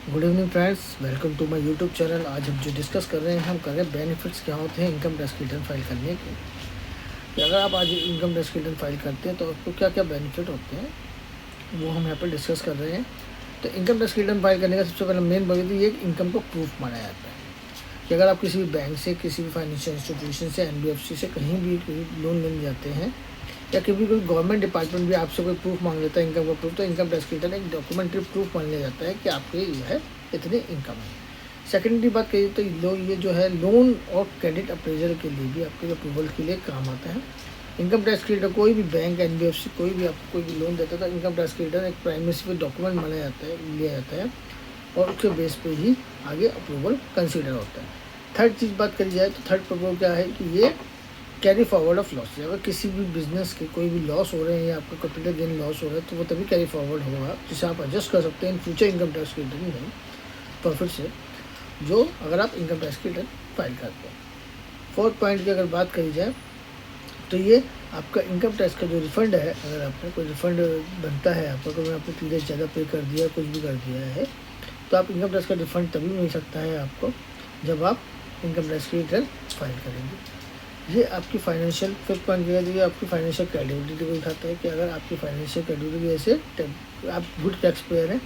Good evening friends, welcome to my YouTube channel. आज हम जो डिस्कस कर रहे हैं, हम कर रहे हैं बेनिफिट्स क्या होते हैं इनकम टैक्स रिटर्न फाइल करने के। कि अगर आप आज इनकम टैक्स रिटर्न फाइल करते हैं तो आपको क्या क्या बेनिफिट होते हैं वो हम यहाँ पर डिस्कस कर रहे हैं। तो इनकम टैक्स रिटर्न फाइल करने का सबसे पहले मेन वजह ये इनकम को प्रूफ माना जाता है कि अगर आप किसी भी बैंक से, किसी भी फाइनेंशियल इंस्टीट्यूशन से, NBFC से कहीं भी लोन लेने जाते हैं या कभी कोई गवर्नमेंट डिपार्टमेंट भी आपसे कोई प्रूफ मांग लेता है इनकम का प्रूफ, तो इनकम टैक्स रिटर्न एक डॉक्यूमेंट्री प्रूफ मान लिया जाता है कि आपके ये है इतनी इनकम है। सेकेंडरी बात करिए तो ये जो है लोन और क्रेडिट अप्रेजल के लिए भी आपके अप्रूवल के लिए काम आता है। इनकम टैक्स रिटर्न कोई भी बैंक, NBFC कोई भी आपको कोई भी लोन देता है तो इनकम टैक्स रिटर्न एक प्राइमरी डॉक्यूमेंट माना जाता है, लिया जाता है और उसके बेस पे ही आगे अप्रूवल कंसिडर होता है। थर्ड चीज़ बात करी जाए तो थर्ड प्रपोज क्या है कि ये कैरी फॉरवर्ड ऑफ लॉस। अगर किसी भी बिजनेस के कोई भी लॉस हो रहे हैं या आपका कैपिटल गेन लॉस हो रहा है तो वो तभी कैरी फॉरवर्ड होगा, जिसे आप एडजस्ट कर सकते हैं in future income tax return में प्रॉफिट से, जो अगर आप इनकम टैक्स रिटर्न फाइल करते हैं। फोर्थ पॉइंट की अगर बात करी जाए तो ये आपका इनकम टैक्स का जो रिफ़ंड है, अगर आपने कोई रिफ़ंड बनता है आपका, कोई आपने पीरियड ज़्यादा पे कर दिया, कुछ भी कर दिया है, तो आप इनकम टैक्स का रिफ़ंड तभी मिल सकता है आपको जब आप इनकम टैक्स की रिटर्न फाइल करेंगे। ये आपकी फाइनेंशियल फिफ्थ पॉइंट किया तो ये आपकी फाइनेंशियल क्रेडिबिलिटी को दिखाता है कि अगर आपकी फाइनेंशियल क्रेडिबिलिटी ऐसे आप गुड टैक्स पेयर हैं,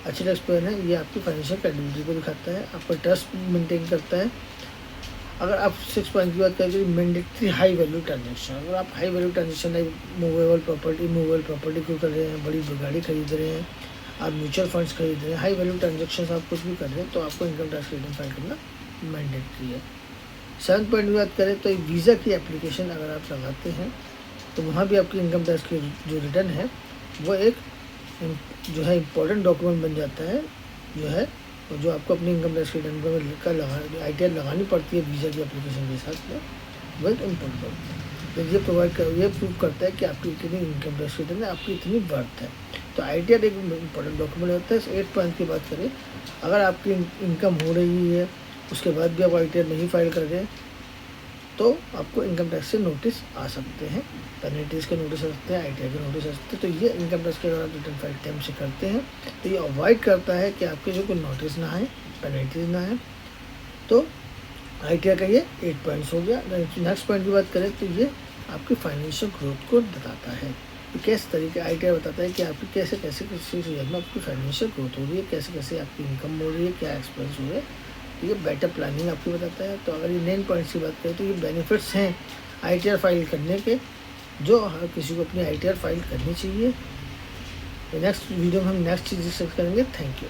अच्छे टैक्स पेयर हैं, ये आपकी फाइनेंशियल क्रेडिबिलिटी को दिखाता है, आपका ट्रस्ट मेंटेन करता है। अगर आप 6 पॉइंट की बात करें, मैंडेटरी हाई वैल्यू ट्रांजेक्शन, अगर आप high value transaction like movable property को कर रहे हैं, बड़ी गाड़ी खरीद रहे हैं, आप म्यूचुअल फंड्स खरीद रहे हैं, हाई वैल्यू ट्रांजेक्शन आप कुछ भी कर रहे हैं तो आपको इनकम टैक्स रिटर्न फाइल करना मैंडेटरी है। 7 पॉइंट की बात करें तो वीज़ा की एप्लीकेशन अगर आप लगाते हैं तो वहाँ भी आपकी इनकम टैक्स की जो रिटर्न है वो एक जो है इम्पोर्टेंट डॉक्यूमेंट बन जाता है, जो है जो आपको अपनी इनकम टैक्स रिटर्न पर लिखकर ITR लगानी पड़ती है वीज़ा की एप्लीकेशन के साथ में, वो एक इम्पोर्टेंट तो ये प्रूव करता है कि आपकी इतनी इनकम टैक्स रिटर्न है, आपकी इतनी वर्थ है। तो ITR एक इम्पोर्टेंट डॉक्यूमेंट होता है। 8 पॉइंट की बात करें, अगर आपकी इनकम हो रही है उसके बाद भी आप ITR नहीं फाइल कर रहे तो आपको इनकम टैक्स से नोटिस आ सकते हैं, पेनल्टीज़ के नोटिस आ सकते हैं, ITR के नोटिस आ सकते हैं। तो ये इनकम टैक्स के अगर आप रिटर्न फाइल टाइम से करते हैं तो ये अवॉइड करता है कि आपके जो कोई नोटिस ना आए, पेनल्टीज ना आए। तो ITR का ये 8 पॉइंट्स हो गया। नेक्स्ट पॉइंट की बात करें तो ये आपकी फाइनेंशियल ग्रोथ को बताता है कि किस तरीके ITR बताता है कि आपकी कैसे कैसे किसी ईयर में आपकी फाइनेंशियल ग्रोथ हो रही है, कैसे कैसे आपकी इनकम हो रही है, क्या एक्सपेंस हो रहा है, ये बेटर प्लानिंग आपको बताता है। तो अगर ये 9 पॉइंट्स की बात करें तो ये बेनिफिट्स हैं ITR फाइल करने के, जो हर किसी को अपनी ITR फाइल करनी चाहिए। नेक्स्ट वीडियो में हम नेक्स्ट चीज़ डिस्कस करेंगे। Thank you.